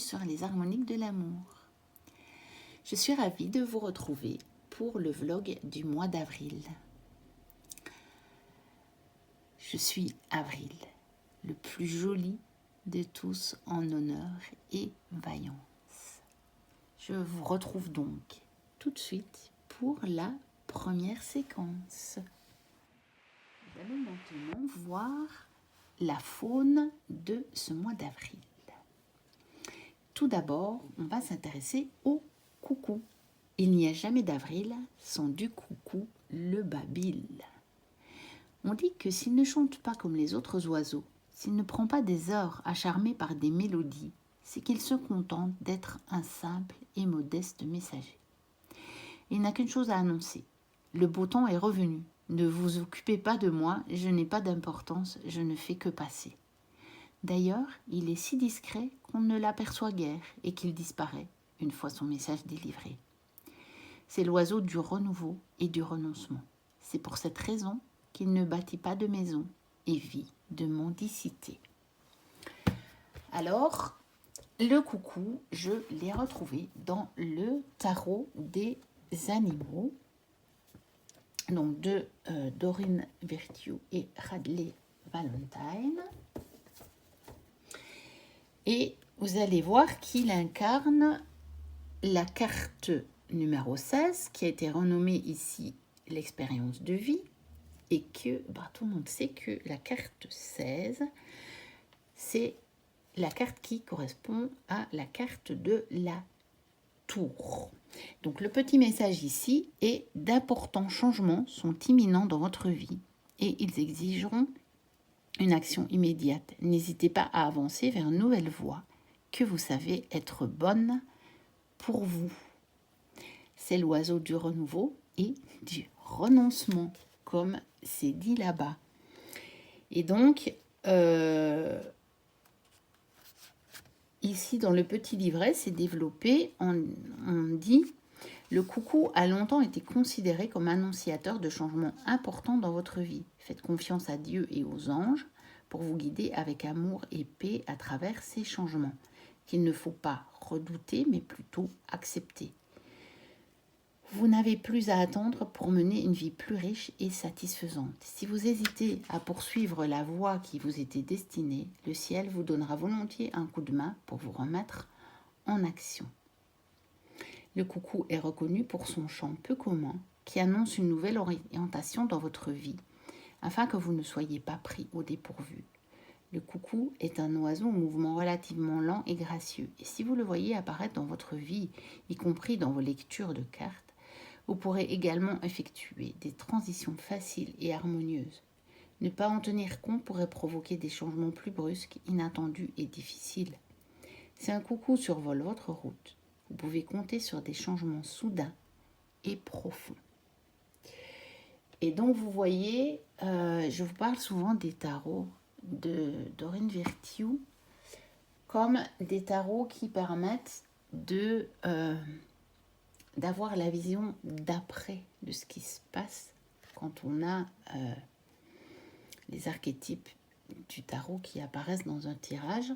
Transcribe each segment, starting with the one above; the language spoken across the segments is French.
sur les harmoniques de l'amour. Je suis ravie de vous retrouver pour le vlog du mois d'avril. Je suis Avril, le plus joli de tous en honneur et vaillance. Je vous retrouve donc tout de suite pour la première séquence. Nous allons maintenant voir la faune de ce mois d'avril. Tout d'abord, on va s'intéresser au coucou. Il n'y a jamais d'avril sans du coucou, le babil. On dit que s'il ne chante pas comme les autres oiseaux, s'il ne prend pas des heures à charmer par des mélodies, c'est qu'il se contente d'être un simple et modeste messager. Il n'a qu'une chose à annoncer. Le beau temps est revenu. Ne vous occupez pas de moi, je n'ai pas d'importance, je ne fais que passer. D'ailleurs, il est si discret qu'on ne l'aperçoit guère et qu'il disparaît une fois son message délivré. C'est l'oiseau du renouveau et du renoncement. C'est pour cette raison qu'il ne bâtit pas de maison et vit de mendicité. Alors, le coucou, je l'ai retrouvé dans le tarot des animaux, donc de Doreen Virtue et Radleigh Valentine. Et vous allez voir qu'il incarne la carte numéro 16, qui a été renommée ici l'expérience de vie, et que tout le monde sait que la carte 16, c'est la carte qui correspond à la carte de la tour. Donc le petit message ici est d'importants changements sont imminents dans votre vie et ils exigeront une action immédiate. N'hésitez pas à avancer vers une nouvelle voie que vous savez être bonne pour vous. C'est l'oiseau du renouveau et du renoncement, comme c'est dit là-bas. Et donc, ici dans le petit livret, c'est développé, on dit « Le coucou a longtemps été considéré comme annonciateur de changements importants dans votre vie. Faites confiance à Dieu et aux anges pour vous guider avec amour et paix à travers ces changements, qu'il ne faut pas redouter, mais plutôt accepter. Vous n'avez plus à attendre pour mener une vie plus riche et satisfaisante. Si vous hésitez à poursuivre la voie qui vous était destinée, le ciel vous donnera volontiers un coup de main pour vous remettre en action. » Le coucou est reconnu pour son chant peu commun qui annonce une nouvelle orientation dans votre vie afin que vous ne soyez pas pris au dépourvu. Le coucou est un oiseau au mouvement relativement lent et gracieux et si vous le voyez apparaître dans votre vie, y compris dans vos lectures de cartes, vous pourrez également effectuer des transitions faciles et harmonieuses. Ne pas en tenir compte pourrait provoquer des changements plus brusques, inattendus et difficiles. Si un coucou survole votre route, vous pouvez compter sur des changements soudains et profonds. Et donc, vous voyez, je vous parle souvent des tarots de Doreen Virtue comme des tarots qui permettent d'avoir la vision d'après de ce qui se passe quand on a les archétypes du tarot qui apparaissent dans un tirage.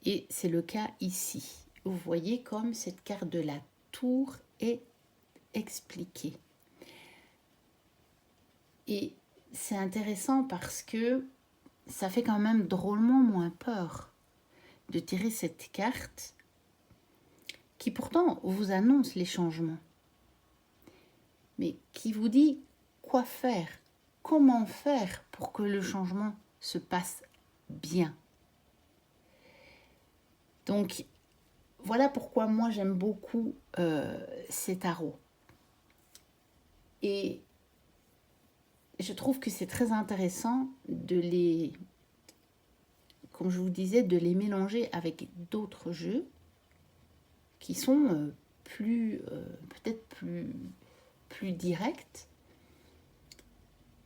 Et c'est le cas ici. Vous voyez comme cette carte de la tour est expliquée. Et c'est intéressant parce que ça fait quand même drôlement moins peur de tirer cette carte qui pourtant vous annonce les changements, mais qui vous dit quoi faire, comment faire pour que le changement se passe bien. Donc, voilà pourquoi moi j'aime beaucoup ces tarots. Et je trouve que c'est très intéressant de les, comme je vous disais, de les mélanger avec d'autres jeux qui sont peut-être plus directs,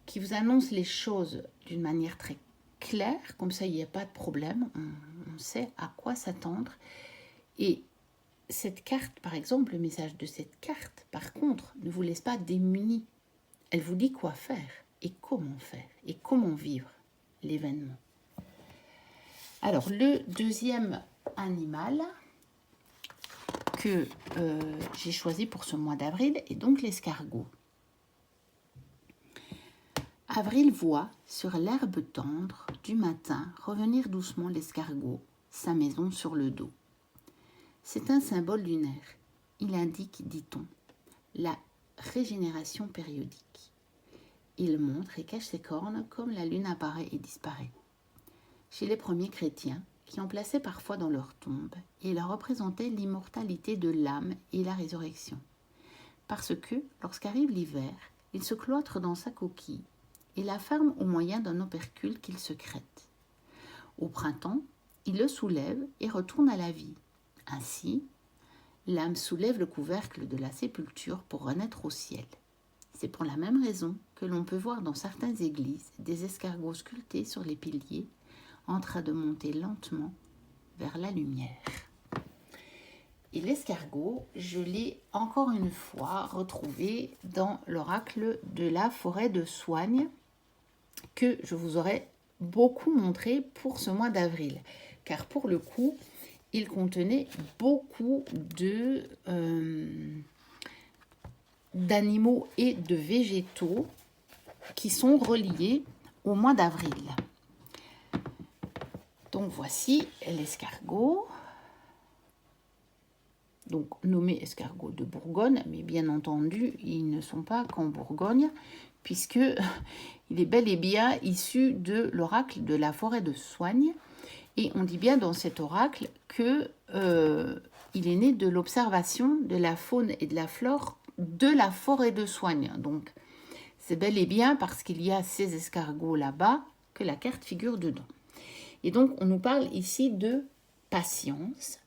qui vous annoncent les choses d'une manière très claire, comme ça il n'y a pas de problème, on sait à quoi s'attendre. Et cette carte, par exemple, le message de cette carte, par contre, ne vous laisse pas démunis. Elle vous dit quoi faire et comment vivre l'événement. Alors, le deuxième animal que j'ai choisi pour ce mois d'avril est donc l'escargot. Avril voit sur l'herbe tendre du matin revenir doucement l'escargot, sa maison sur le dos. C'est un symbole lunaire. Il indique, dit-on, la régénération périodique. Il montre et cache ses cornes comme la lune apparaît et disparaît. Chez les premiers chrétiens, qui en plaçaient parfois dans leur tombe, il représentait l'immortalité de l'âme et la résurrection. Parce que, lorsqu'arrive l'hiver, il se cloître dans sa coquille et la ferme au moyen d'un opercule qu'il secrète. Au printemps, il le soulève et retourne à la vie. Ainsi, l'âme soulève le couvercle de la sépulture pour renaître au ciel. C'est pour la même raison que l'on peut voir dans certaines églises des escargots sculptés sur les piliers en train de monter lentement vers la lumière. Et l'escargot, je l'ai encore une fois retrouvé dans l'oracle de la forêt de Soigne que je vous aurais beaucoup montré pour ce mois d'avril. Car pour le coup, il contenait beaucoup d'animaux et de végétaux qui sont reliés au mois d'avril. Donc voici l'escargot, donc nommé escargot de Bourgogne, mais bien entendu, ils ne sont pas qu'en Bourgogne, puisque il est bel et bien issu de l'oracle de la forêt de Soigne. Et on dit bien dans cet oracle qu'il est né de l'observation de la faune et de la flore de la forêt de Soigne. Donc c'est bel et bien parce qu'il y a ces escargots là-bas que la carte figure dedans. Et donc, on nous parle ici de patience.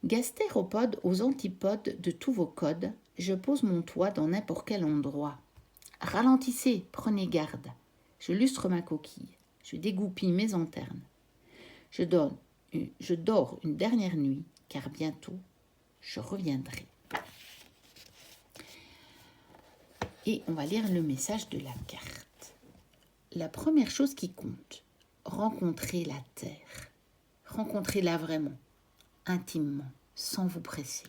Gastéropode aux antipodes de tous vos codes, je pose mon toit dans n'importe quel endroit. Ralentissez, prenez garde. Je lustre ma coquille, je dégoupille mes anternes. Je dors une dernière nuit, car bientôt, je reviendrai. Et on va lire le message de la carte. La première chose qui compte, rencontrez la terre. Rencontrez-la vraiment, intimement, sans vous presser.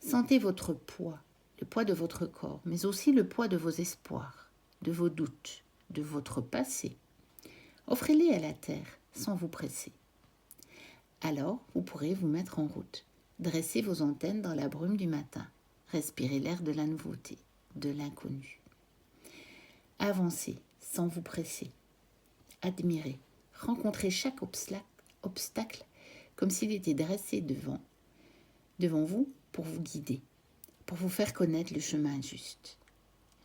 Sentez votre poids, le poids de votre corps, mais aussi le poids de vos espoirs, de vos doutes, de votre passé. Offrez-les à la terre, sans vous presser. Alors, vous pourrez vous mettre en route. Dressez vos antennes dans la brume du matin. Respirez l'air de la nouveauté, de l'inconnu. Avancez, sans vous presser. Admirez, rencontrez chaque obstacle comme s'il était dressé devant vous pour vous guider, pour vous faire connaître le chemin juste.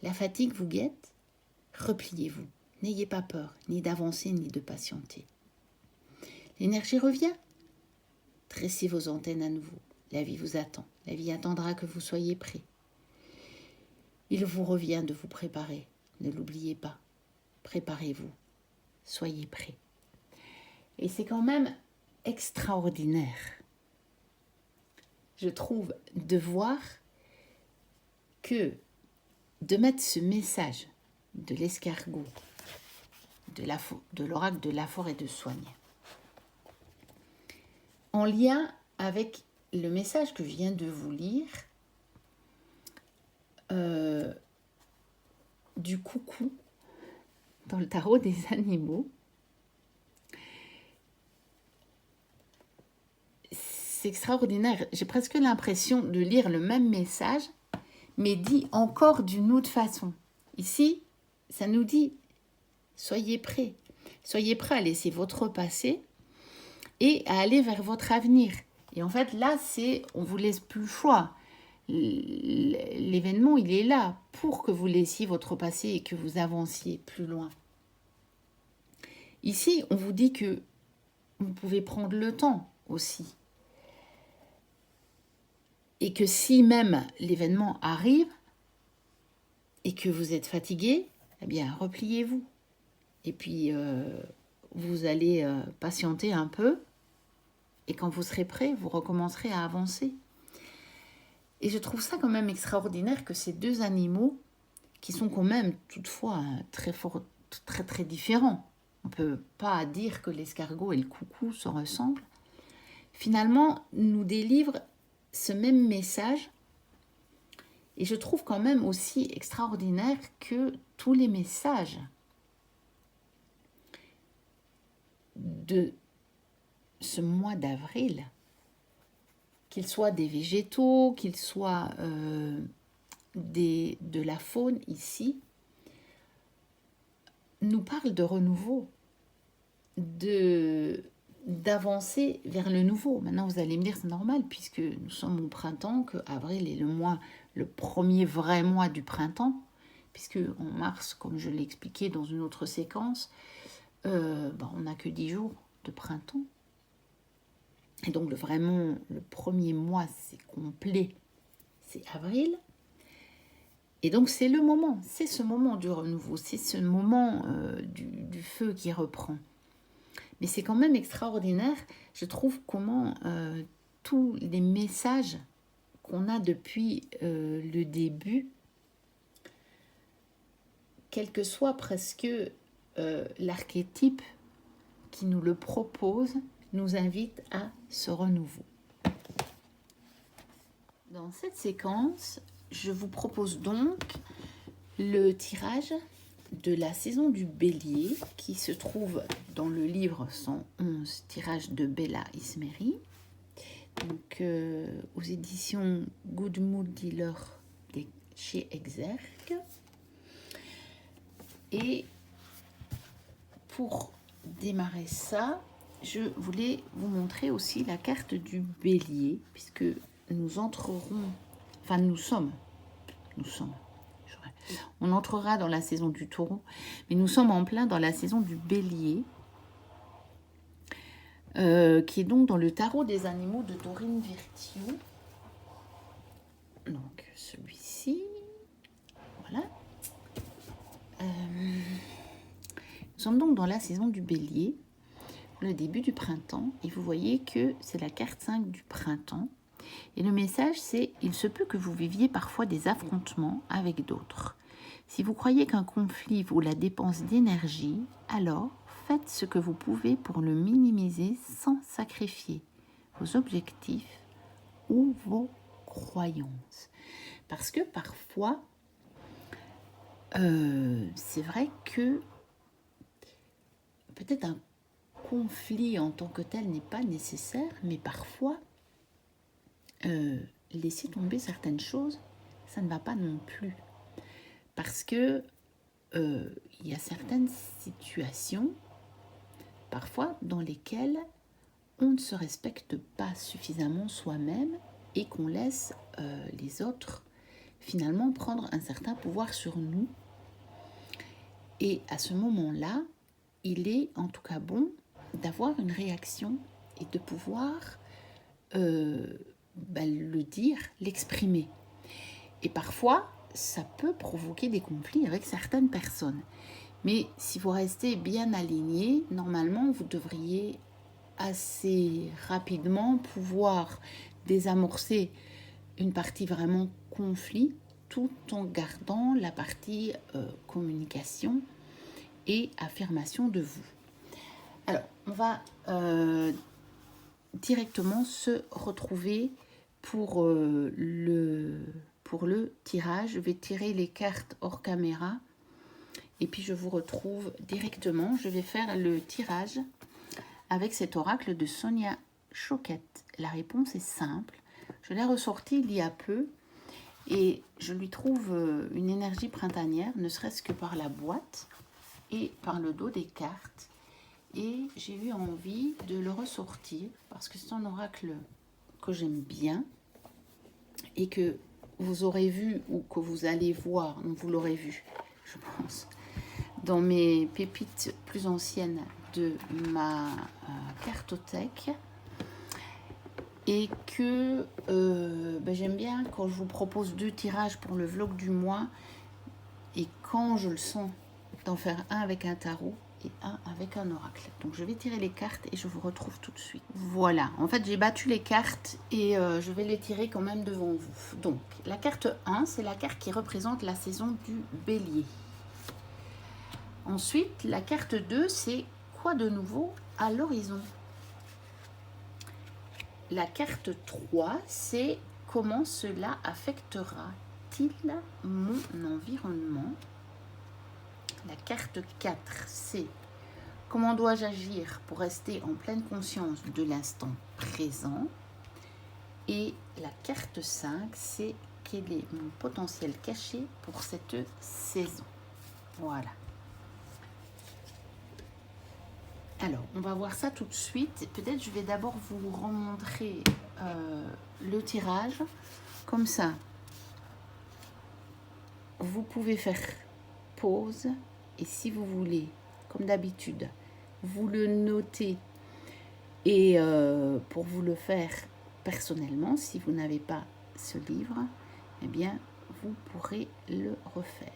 La fatigue vous guette? Repliez-vous, n'ayez pas peur, ni d'avancer, ni de patienter. L'énergie revient? Dressez vos antennes à nouveau, la vie vous attend, la vie attendra que vous soyez prêts. Il vous revient de vous préparer, ne l'oubliez pas, préparez-vous. Soyez prêts. Et c'est quand même extraordinaire, je trouve, de voir que de mettre ce message de l'escargot, de l'oracle de la forêt de Soigne, en lien avec le message que je viens de vous lire du coucou dans le tarot des animaux, c'est extraordinaire. J'ai presque l'impression de lire le même message, mais dit encore d'une autre façon. Ici, ça nous dit, soyez prêts. Soyez prêts à laisser votre passé et à aller vers votre avenir. Et en fait, là, on ne vous laisse plus le choix. L'événement, il est là pour que vous laissiez votre passé et que vous avanciez plus loin. Ici, on vous dit que vous pouvez prendre le temps aussi. Et que si même l'événement arrive et que vous êtes fatigué, eh bien, repliez-vous. Et puis, vous allez patienter un peu. Et quand vous serez prêt, vous recommencerez à avancer. Et je trouve ça quand même extraordinaire que ces deux animaux, qui sont quand même toutefois très différents, on ne peut pas dire que l'escargot et le coucou se ressemblent, finalement, nous délivre ce même message. Et je trouve quand même aussi extraordinaire que tous les messages de ce mois d'avril, qu'ils soient des végétaux, qu'ils soient de la faune ici, nous parlent de renouveau, d'avancer vers le nouveau. Maintenant, vous allez me dire, c'est normal, puisque nous sommes au printemps, que avril est le premier vrai mois du printemps, puisque en mars, comme je l'ai expliqué dans une autre séquence, on n'a que 10 jours de printemps. Et donc, vraiment, le premier mois, c'est complet, c'est avril. Et donc, c'est le moment, c'est ce moment du renouveau, c'est ce moment du feu qui reprend. Mais c'est quand même extraordinaire, je trouve, comment tous les messages qu'on a depuis le début, quel que soit presque l'archétype qui nous le propose, nous invite à ce renouveau. Dans cette séquence, je vous propose donc le tirage de la saison du Bélier qui se trouve dans le livre 111 tirages de Bella Ismeri, donc aux éditions Good Mood Dealer chez Exergue. Et pour démarrer ça, je voulais vous montrer aussi la carte du Bélier, puisque nous entrerons, enfin nous sommes, on entrera dans la saison du Taureau, mais nous sommes en plein dans la saison du Bélier, qui est donc dans le tarot des animaux de Doreen Virtue. Donc celui-ci, voilà. Nous sommes donc dans la saison du Bélier, le début du printemps, et vous voyez que c'est la carte 5 du printemps. Et le message, c'est « Il se peut que vous viviez parfois des affrontements avec d'autres. Si vous croyez qu'un conflit vaut la dépense d'énergie, alors faites ce que vous pouvez pour le minimiser sans sacrifier vos objectifs ou vos croyances. » Parce que parfois, c'est vrai que peut-être un conflit en tant que tel n'est pas nécessaire, mais parfois, laisser tomber certaines choses, ça ne va pas non plus. Parce que il y a certaines situations, parfois, dans lesquelles on ne se respecte pas suffisamment soi-même et qu'on laisse les autres finalement prendre un certain pouvoir sur nous. Et à ce moment-là, il est en tout cas bon d'avoir une réaction et de pouvoir le dire, l'exprimer. Et parfois, ça peut provoquer des conflits avec certaines personnes. Mais si vous restez bien aligné, normalement, vous devriez assez rapidement pouvoir désamorcer une partie vraiment conflit tout en gardant la partie communication et affirmation de vous. Alors, on va directement se retrouver pour le tirage. Je vais tirer les cartes hors caméra et puis je vous retrouve directement. Je vais faire le tirage avec cet oracle de Sonia Choquette. La réponse est simple. Je l'ai ressorti il y a peu et je lui trouve une énergie printanière, ne serait-ce que par la boîte et par le dos des cartes. Et j'ai eu envie de le ressortir parce que c'est un oracle que j'aime bien et que vous aurez vu ou que vous allez voir, vous l'aurez vu, je pense, dans mes pépites plus anciennes de ma cartothèque. Et que j'aime bien quand je vous propose 2 tirages pour le vlog du mois et quand je le sens d'en faire un avec un tarot et un avec un oracle. Donc je vais tirer les cartes et je vous retrouve tout de suite. Voilà, en fait j'ai battu les cartes et je vais les tirer quand même devant vous. Donc la carte 1, c'est la carte qui représente la saison du Bélier. Ensuite, la carte 2, c'est quoi de nouveau à l'horizon? la carte 3, c'est comment cela affectera-t-il mon environnement. La carte 4, c'est comment dois-je agir pour rester en pleine conscience de l'instant présent. Et la carte 5, c'est quel est mon potentiel caché pour cette saison. Voilà. Alors, on va voir ça tout de suite. Peut-être je vais d'abord vous remontrer le tirage. Comme ça, vous pouvez faire pause. Et si vous voulez, comme d'habitude, vous le notez. Et pour vous le faire personnellement, si vous n'avez pas ce livre, eh bien, vous pourrez le refaire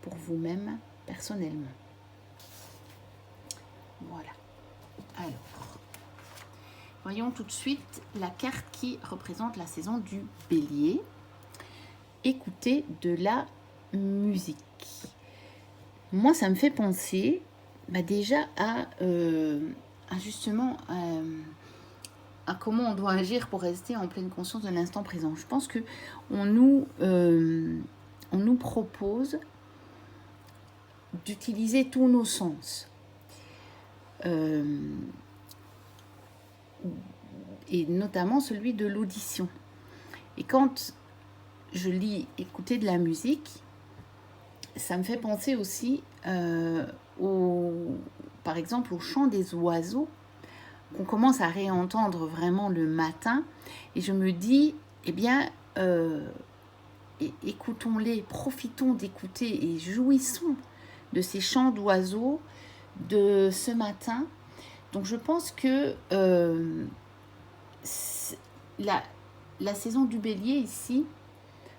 pour vous-même personnellement. Voilà. Alors, voyons tout de suite la carte qui représente la saison du Bélier. Écoutez de la musique. Moi, ça me fait penser déjà à justement à comment on doit agir pour rester en pleine conscience de l'instant présent. Je pense que on nous propose d'utiliser tous nos sens. Et notamment celui de l'audition. Et quand je lis écouter de la musique, ça me fait penser aussi par exemple au chant des oiseaux qu'on commence à réentendre vraiment le matin. Et je me dis, eh bien, écoutons-les, profitons d'écouter et jouissons de ces chants d'oiseaux de ce matin. Donc je pense que la saison du Bélier ici,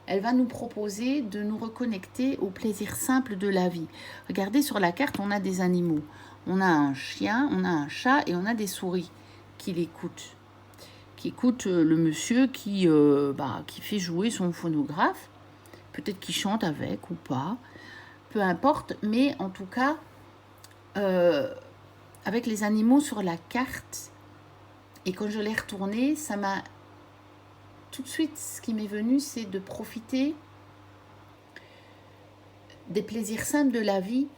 elle va nous proposer de nous reconnecter au plaisir simple de la vie. Regardez sur la carte, on a des animaux. On a un chien, on a un chat et on a des souris qui l'écoutent. Qui écoutent le monsieur qui fait jouer son phonographe. Peut-être qu'il chante avec ou pas. Peu importe. Mais en tout cas, avec les animaux sur la carte, et quand je l'ai retournée, ça m'a... Tout de suite, ce qui m'est venu, c'est de profiter des plaisirs simples de la vie.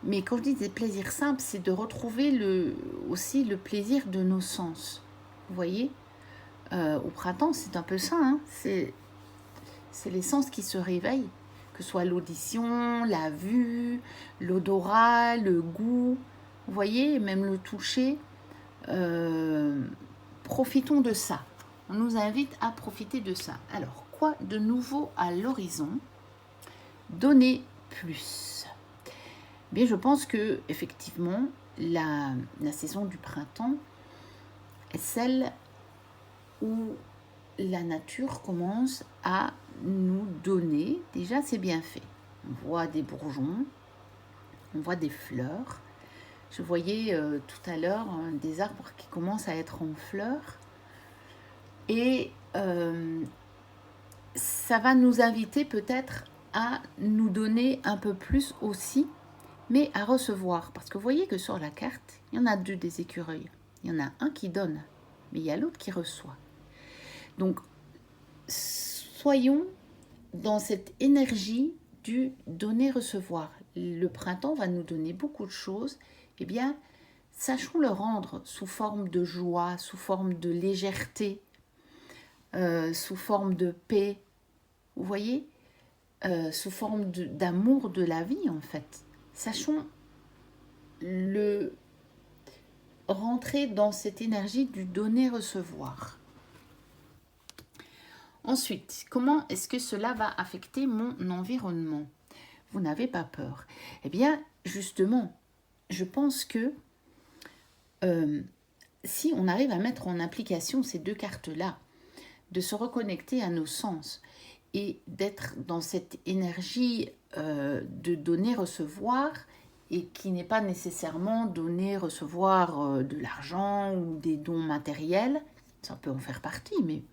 Mais quand je dis des plaisirs simples, c'est de retrouver aussi le plaisir de nos sens. Vous voyez, au printemps, c'est un peu ça. Hein, c'est les sens qui se réveillent, que ce soit l'audition, la vue, l'odorat, le goût. Vous voyez, même le toucher. Profitons de ça. On nous invite à profiter de ça. Alors, quoi de nouveau à l'horizon? Donner plus. Bien, je pense que effectivement, la saison du printemps est celle où la nature commence à nous donner. Déjà, c'est bien fait. On voit des bourgeons, on voit des fleurs. Je voyais tout à l'heure des arbres qui commencent à être en fleurs. Et ça va nous inviter peut-être à nous donner un peu plus aussi, mais à recevoir. Parce que vous voyez que sur la carte, il y en a deux des écureuils. Il y en a un qui donne, mais il y a l'autre qui reçoit. Donc, soyons dans cette énergie du donner-recevoir. Le printemps va nous donner beaucoup de choses. Eh bien, sachons le rendre sous forme de joie, sous forme de légèreté, sous forme de paix, vous voyez, sous forme d'amour de la vie en fait. Sachons rentrer dans cette énergie du donner-recevoir. Ensuite, comment est-ce que cela va affecter mon environnement? Vous n'avez pas peur. Eh bien, justement, je pense que si on arrive à mettre en application ces deux cartes-là, de se reconnecter à nos sens et d'être dans cette énergie de donner-recevoir et qui n'est pas nécessairement donner-recevoir de l'argent ou des dons matériels, ça peut en faire partie, mais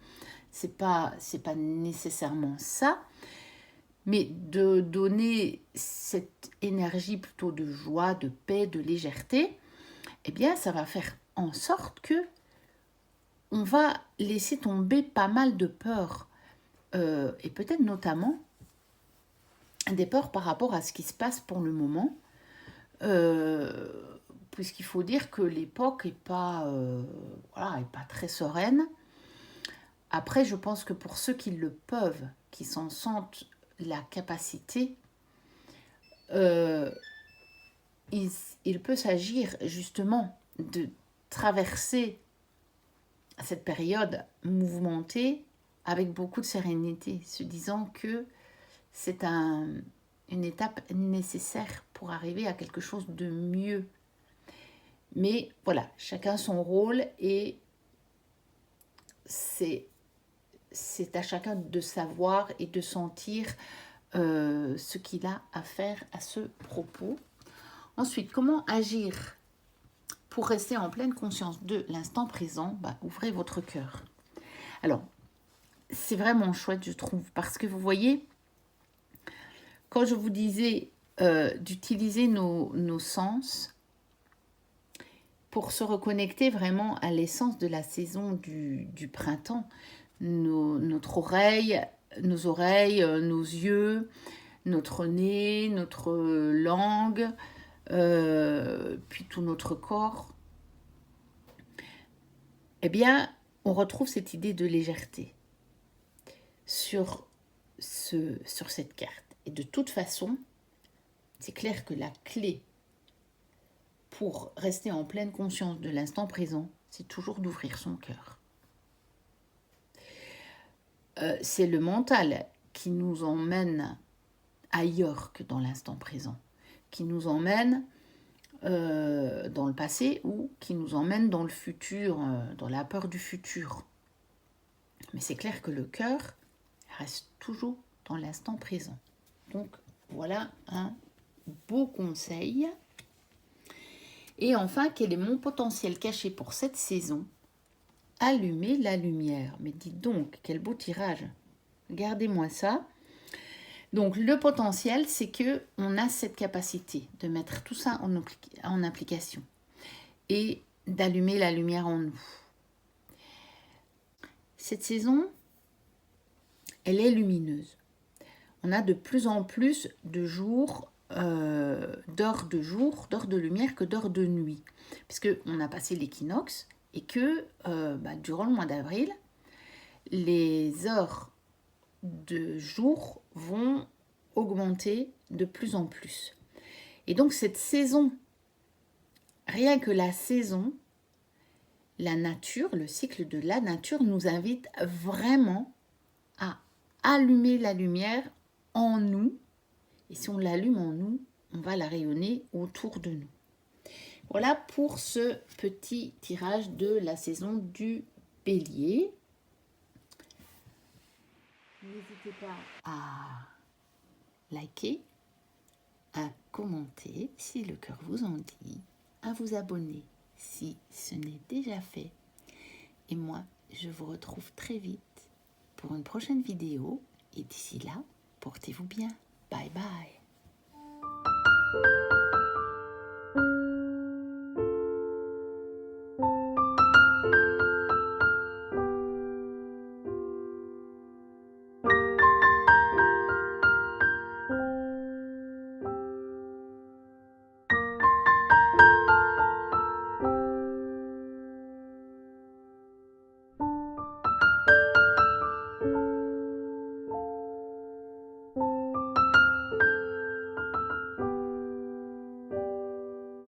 c'est pas nécessairement ça, mais de donner cette énergie plutôt de joie, de paix, de légèreté, eh bien ça va faire en sorte que on va laisser tomber pas mal de peurs, et peut-être notamment des peurs par rapport à ce qui se passe pour le moment, puisqu'il faut dire que l'époque n'est pas, voilà, est pas très sereine. Après, je pense que pour ceux qui le peuvent, qui s'en sentent la capacité, euh, il peut s'agir justement de traverser cette période mouvementée avec beaucoup de sérénité, se disant que c'est une étape nécessaire pour arriver à quelque chose de mieux. Mais voilà, chacun son rôle et c'est à chacun de savoir et de sentir ce qu'il a à faire à ce propos. Ensuite, comment agir pour rester en pleine conscience de l'instant présent? Ouvrez votre cœur. Alors, c'est vraiment chouette, je trouve, parce que vous voyez, quand je vous disais d'utiliser nos sens pour se reconnecter vraiment à l'essence de la saison du printemps, notre oreille, nos oreilles, nos yeux, notre nez, notre langue, puis tout notre corps, eh bien, on retrouve cette idée de légèreté sur cette carte. Et de toute façon, c'est clair que la clé pour rester en pleine conscience de l'instant présent, c'est toujours d'ouvrir son cœur. C'est le mental qui nous emmène ailleurs que dans l'instant présent, qui nous emmène dans le passé ou qui nous emmène dans le futur, dans la peur du futur. Mais c'est clair que le cœur reste toujours dans l'instant présent. Donc voilà un beau conseil. Et enfin, quel est mon potentiel caché pour cette saison? Allumer la lumière. Mais dites donc, quel beau tirage. Regardez-moi ça. Donc le potentiel, c'est que on a cette capacité de mettre tout ça en application et d'allumer la lumière en nous. Cette saison, elle est lumineuse. On a de plus en plus de jours, d'heures de lumière que d'heures de nuit, puisqu'on a passé l'équinoxe et que durant le mois d'avril, les heures de jour vont augmenter de plus en plus. Et donc cette saison, rien que la saison, la nature, le cycle de la nature nous invite vraiment à allumer la lumière en nous. Et si on l'allume en nous, on va la rayonner autour de nous. Voilà pour ce petit tirage de la saison du Bélier. N'hésitez pas à liker, à commenter si le cœur vous en dit, à vous abonner si ce n'est déjà fait. Et moi, je vous retrouve très vite pour une prochaine vidéo. Et d'ici là, portez-vous bien. Bye bye.